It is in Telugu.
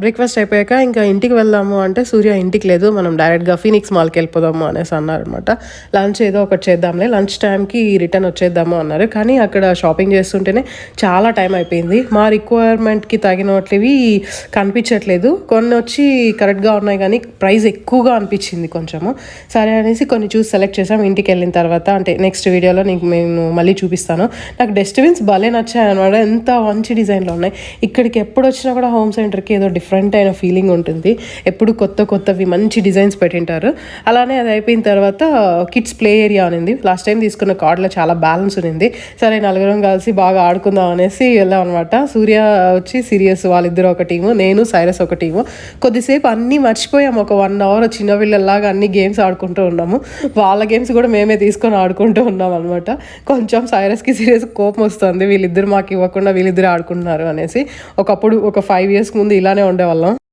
బ్రేక్ఫాస్ట్ అయిపోయాక ఇంకా ఇంటికి వెళ్దాము అంటే సూర్య ఇంటికి లేదు, మనం డైరెక్ట్గా ఫీనిక్స్ మాల్కి వెళ్ళిపోదాము అనేసి అన్నారనమాట. లంచ్ ఏదో ఒకటి చేద్దాంలే, లంచ్ టైంకి రిటర్న్ వచ్చేద్దాము అన్నారు. కానీ అక్కడ షాపింగ్ చేస్తుంటేనే చాలా టైం అయిపోయింది. మా రిక్వైర్మెంట్కి తగినట్లువి కనిపించట్లేదు. కొన్ని వచ్చి కరెక్ట్గా ఉన్నాయి కానీ ప్రైస్ ఎక్కువగా అనిపించింది కొంచెము. సరే అనేసి కొన్ని చూసి సెలెక్ట్ చేసాం. ఇంటికి వెళ్ళిన తర్వాత అంటే నెక్స్ట్ వీడియోలో నేను మళ్ళీ చూపిస్తాను. నాకు డస్ట్బిన్స్ భలే నచ్చాయి అనమాట. ఎంత మంచి డిజైన్లో ఉన్నాయి. ఇక్కడికి ఎప్పుడు వచ్చినా కూడా హోమ్ సెంటర్కి ఏదో డిఫరెంట్ అయిన ఫీలింగ్ ఉంటుంది. ఎప్పుడు కొత్తవి మంచి డిజైన్స్ పెట్టింటారు. అలానే అది అయిపోయిన తర్వాత కిడ్స్ ప్లే ఏరియా ఉంది. లాస్ట్ టైం తీసుకున్న కార్డ్లో చాలా బ్యాలెన్స్ ఉంది. సరే నలుగురం కలిసి బాగా ఆడుకుందాం అనేసి వెళ్ళాం అనమాట. సూర్య వచ్చి సీరియస్, వాళ్ళిద్దరు ఒక టీము, నేను సైరస్ ఒక టీము. కొద్దిసేపు అన్నీ మర్చిపోయాము. ఒక 1 అవర్ చిన్నపిల్లల్లాగా అన్ని గేమ్స్ ఆడుకుంటూ ఉన్నాము. వాళ్ళ గేమ్స్ కూడా మేమే తీసుకొని ఆడుకుంటూ ఉన్నాం అనమాట. కొంచెం సైరస్కి సీరియస్ కోపం వస్తుంది, వీళ్ళిద్దరు మాకు ఇవ్వకుండా వీళ్ళిద్దరు ఆడుకుంటున్నారు అనేసి. ఒకప్పుడు ఒక 5 years ముందు ఇలానే ఉండేవాళ్ళం.